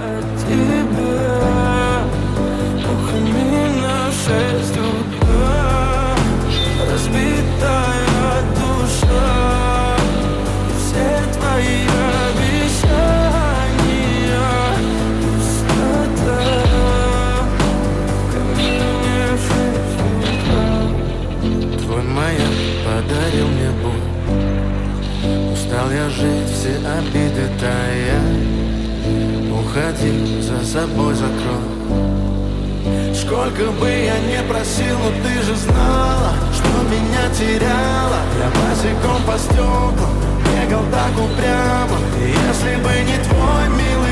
от тебя. Ухами на 6 утра, разбитая душа. Все твои обещания пустота. В камине в 6 утра. Твой маяк подарил мне боль. Устал я жить, все обиды тая. Уходи, за собой закрой. Сколько бы я не просил, но ты же знала, что меня теряла. Я босиком по стеклам бегал так упрямо. И если бы не твой милый